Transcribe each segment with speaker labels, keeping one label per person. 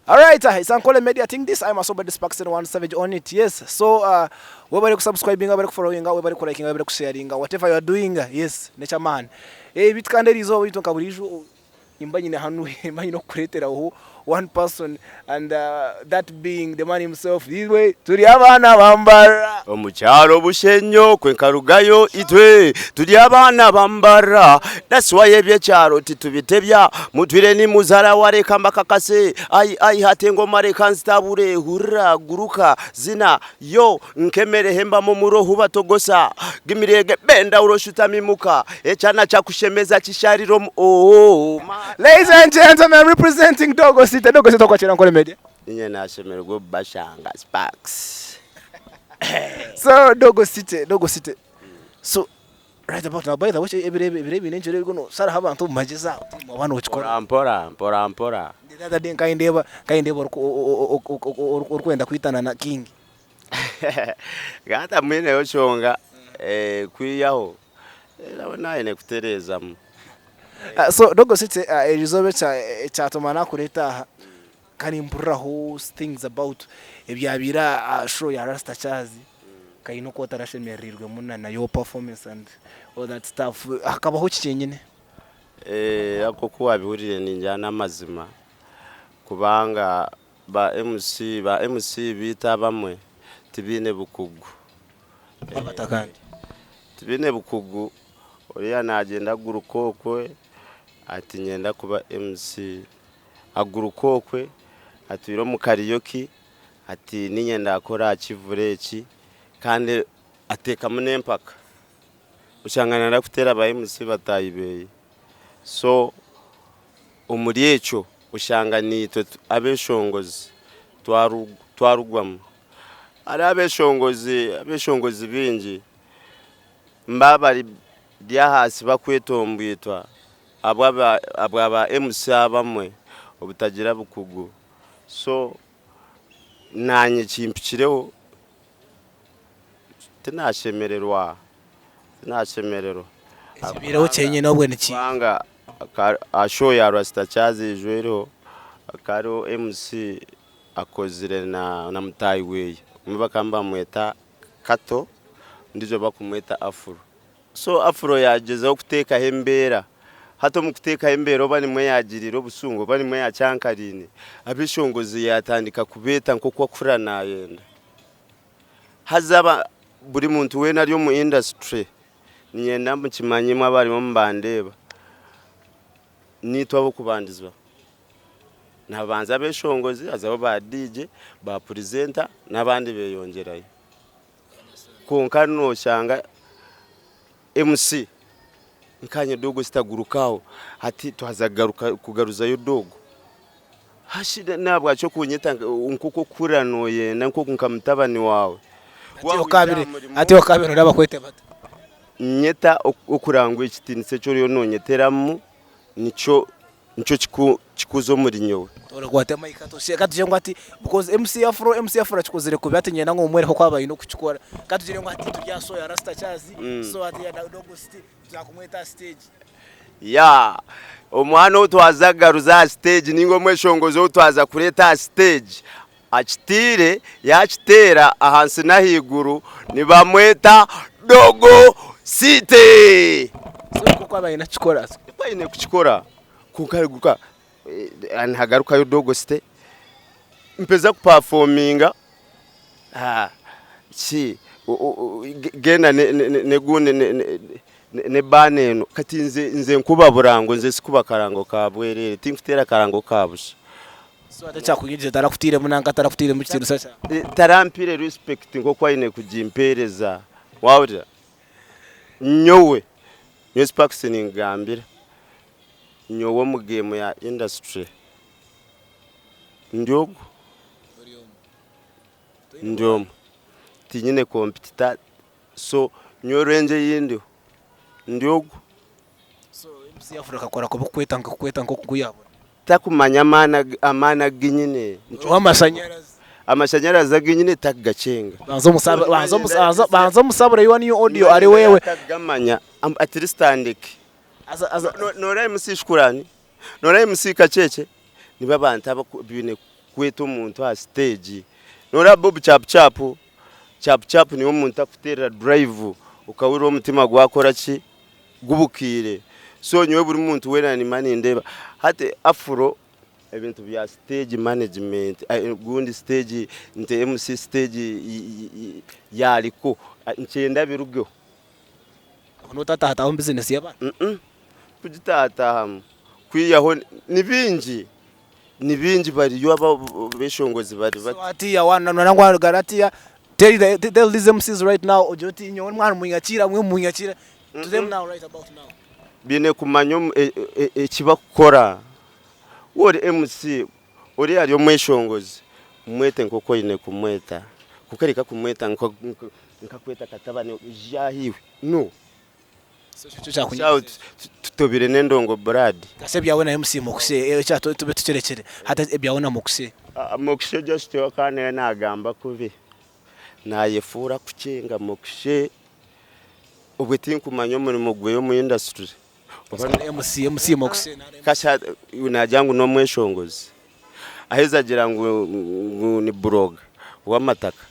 Speaker 1: Alright, it's Ankole Media. I think this I'm also by this Pakistan one savage on it. Yes. So we're subscribing, we're following, we're liking, we're sharing, whatever you are doing. Yes, nature man. Bit kandi rizo witonka buriju imbanyine hanu imbanyi no kuretera aho one person and that being the man himself. This way turi abana bambara
Speaker 2: omukyalo bushenyo kwenkarugayo itwe turi abana bambara. That's why ebyekyalo titubitebya mutwire ni muzara ware kambaka kase ai hatengo mare kanstabure hurra guruka zina yo nkemere hemba mu muroho batogosa gimirege benda uroshuta mimuka ecyana cyakushemeza kishariro.
Speaker 1: Ladies and gentlemen, representing Dogocity kwa channel Ankole Media.
Speaker 2: Ninye nashemererwe bashanga Sparks.
Speaker 1: So Dogocity. So right about now, by the way, every ninjere gono sara habantu mageza mu bantu ukikora
Speaker 2: mpora
Speaker 1: ndada den kayindeba urkwenda kwitana na king
Speaker 2: gata mwene yoshonga kwiyaho nabona ine kutereza mu.
Speaker 1: So Dogocity Elizabeth chatomana kureta kani mpuraho things about ebyabira show ya Rasta Chazi kayino ko Tashemerirwe na your performance and all that stuff akabaho cyenyine
Speaker 2: ako kuwa bihurire ninjana mazima kubanga ba MC bita bamwe tibine bukugu
Speaker 1: abatakandi
Speaker 2: tibine bukugu oriya nagenda gurukokwe ati nyenda kuba MC agurukokwe ati biro mu karaoke ati ninyenda akora akivureki kandi ateka munempaka ushangana na kutera ba MC batayibeye. So umuryecho ushangani abeshongozi twarugwamo ari abeshongozi bingi mbabari dia hasi bakwetombwitwa abwa MC abamwe obutagira bukugu. So nanye chimpikireho tinashemererwa
Speaker 1: biraho cyenye nobwe niki
Speaker 2: banga asho ya Rasta Chazi jwero akaro MC akozire na mutayi weye mubakamba mweta kato ndizo bakumweta afro. So afro yagezeho kuteka hembera hato mu kuteka hembera bani mwe yagirira obusungo bani mwe yacyankarine abishongozi yatandika kubeta nko kwa kurana yenda hazaba buri muntu we nari mu industry niyenda mu kimanyimwe abari mu mbandeba nitwa bo kubandizwa nabanza beshongozi azabo ba DJ ba presenter nabandi beyongerayo konka no shanga MC nkanye dogo sitagurukaho ati twazagaruka kugaruza yo dogo hashida nabwa cyo kunyita nkuko kuranoye nanko nkamtabani wawe ati okabiri ndabakwete bata nyeta okurangwa ikitinise cyo ryo nonyeteramu nico kikuzo muri nyowe
Speaker 1: uragwatema ikatoshe katuje ngo ati because MC Afro achikozere kubyate ngo umwere ko kwabaye no kuchikora katuje ngo ati turya so ya Rasta Chazi so ati ya Dogocity tuzakumweta stage
Speaker 2: ya omwana utwazagaruza stage ningo mweshongozo utwaza kureta stage achitire yachitera ahansi nahiguru nibamweta Dogocity.
Speaker 1: So kwabaye na chikora
Speaker 2: kwaine kuchikora kukaguka anhagaruka yo Dogocity mpeza kuperforminga si gena ne baneno kati nze nkuba burango nze sikuba karango kabwerere timfutera karango kabusha.
Speaker 1: So atachakugije tarakutire munanga tarakutire mu kintu sacha
Speaker 2: tarampire respect ngo kwaine kujimpereza wawuda nyowe Sparks ningambira nyowe mu game ya industry ndyogo tinyine competitor so nyorenje yindi ndyogo.
Speaker 1: So MC Africa kora ko bukweta nko kuyabona
Speaker 2: takumanya amana ginyine amashanyarazi ginyine tagacenga
Speaker 1: banzo musabura yo ni audio ari wewe
Speaker 2: tagamanya at least andike nora MC shukurani nora MC kacheke niba abantu abine kweta umuntu ha stage nora bob chap niwo umuntu akutera drive ukawira umutima gwakora ki gubukire so nyewe buri muntu wena ni mani ndeba hate afro ebintu bya stage management gundi stage nte MC stage yaliko nchenda birugo
Speaker 1: notata business yaba
Speaker 2: kujitata kwiyaho nibinji bari yo beshongozi bari
Speaker 1: ati ya wana nangwa garantia tell these MCs right now ojoti nyo mwana munyakira mwe munyakira to them now right about now
Speaker 2: bine kumanyo ekibakora wori MC ori ari omweshongozi mwete nkoko ine kumweta kukarika kumweta nkakweta katabane jahiwe no so tutobire nendongo Brady
Speaker 1: kase byabona MC mukuse cyato tube tucerekere hata byabona mukuse
Speaker 2: mukuse just wakane nagamba kubi nayefura kucenga mukuse ubweti nkumanyo muri mugwe yo mu industry
Speaker 1: MC mukuse
Speaker 2: kasha unajyangu no mweshongozi ahezagira ngo ni blog wamataka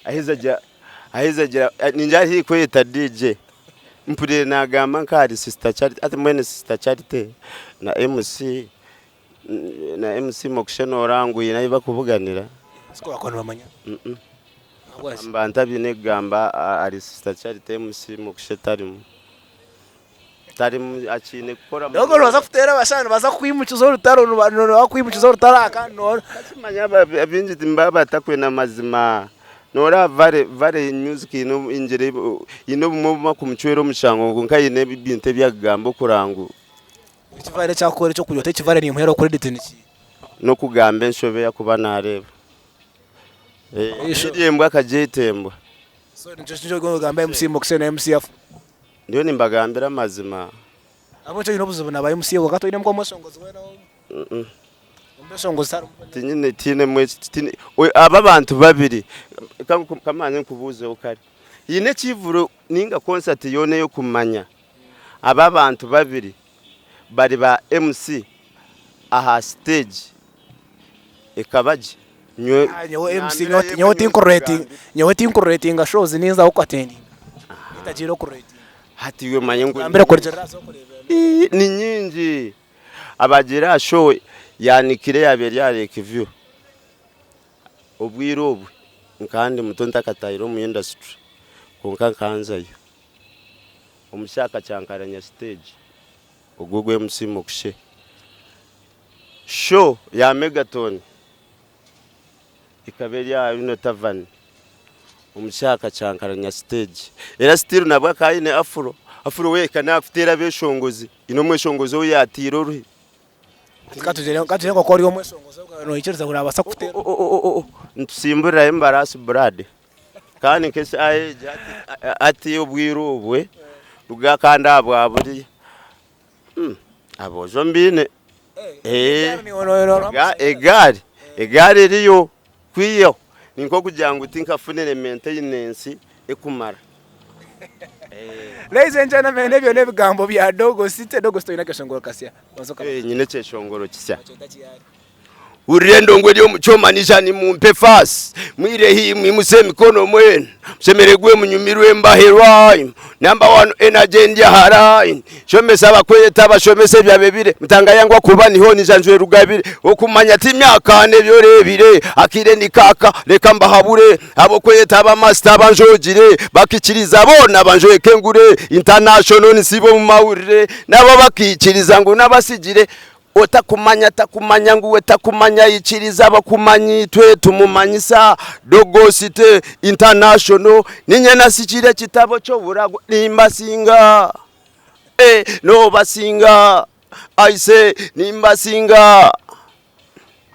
Speaker 2: ahezagira ninjari kwita DJ mpure nagamba nkari sister Charity ati mwene sister Charity na MC mukuse noranguye nayo bakuvuganira
Speaker 1: siko bakona bamanya
Speaker 2: mbanta bine gamba ari sister Charity MC mukuse tarimu akine gukora
Speaker 1: dogo baza kutera bashana baza kwimucuza urutaro bakwimucuza urutaraka no
Speaker 2: manya abinji timbaba atakwe na mazima nora vare music ino injere ino mu kumchwero mushango nkayine binte byagambo kurangu
Speaker 1: ikivare cyakore cyo kuyote ikivare ni muhero kuri ditiniki
Speaker 2: no kugambe nshobe yakuba nareba ishidiyembwa kajetembwa
Speaker 1: so nje kugamba MC mukuse na MCF
Speaker 2: ndiyo nimbagambira mazima
Speaker 1: abo cyo inobuzubona ba MC wo gato ine mko mosongozi wena umbesongozi saro
Speaker 2: tinyine tine mwe tine aba bantu babiri kamanye kubuze ukari yine kivuro ninga concert yone yo kumanya aba bantu babiri bari ba MC aha stage ekabaji
Speaker 1: nyo MC nyo tinkorating shows ninza uko attending itajiro correct
Speaker 2: hati we manyengo
Speaker 1: ambere korjera so kurebe
Speaker 2: ni nyingi abagira show yanikire yabere yareka view obwirobu nkandi mutonta katayiro mu industry konka kanzayo umushaka cyankaranya stage ogugwe MC mukuse show ya Megaton ikabere ya Rino Tavern umushaka cyankaranya stage era still nabwa kayine afro we kana afutera beshongozi ino mweshongozi we yatiro ruhi
Speaker 1: katuje ngo kori omweshongozi no ichereza kuraba sakutera
Speaker 2: ntusimbura embarasi Brady kandi kese ati obwirubwe rugakanda abwaburi abojo mbine egari riyo kwiyo ninko kujangu tinkafunene maintenance ekumara
Speaker 1: ladies and gentlemen nebyo nebigambo bya Dogocity ina keshongoro kasya bazoka
Speaker 2: nyine cyeshongoro kisya urendo ngwe ryo mucomanisha ni mumpe fasi mwire himwe muse mikono mwenu msemeregwe munyumirwe mbaherwa number 1 energy ndi harayi shomesa bakweta bashomese byabebire mutanga yangwa kuba niho nijanjwe rugabire okumanya ati myaka ne byorebire akire ni kaka reka mbahabure abo kweta aba master banjogire bakikiriza bona banjoye kengure international nisibo mu mawurire nabo bakikiriza ngo nabasigire otakumanya nguwe takumanya ichiriza bakumanyi twe tumumanyisa Dogocity International ninyena sichire kitabo cyo buragwa nimbasinga no basinga I say nimbasinga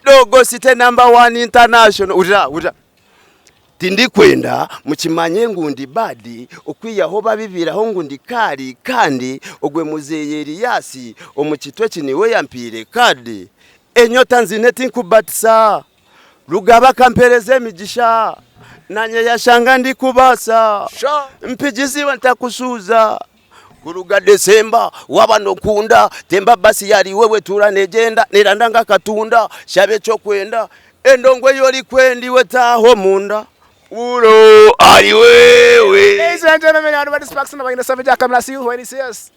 Speaker 2: Dogocity number 1 international ura tindi kwenda mukimanye ngundi badi okwiyaho babibiraho ngundi kari kandi ogwe muzeyeri yasi omukitwe kiniwe yampire kadi enyota nzineti nkubatisa rugaba kampereze migisha nanye yashanga ndi kubasa mpigizi ntakusuza Kuruga Desemba wabano kunda temba basi yali wewe tura negenda nirandanga katunda shabe cyo kwenda endongwe yoli kwendi wetaho munda ulo ali wewe.
Speaker 1: Ladies and gentlemen, everybody speaks in the Savage camera. See you when he says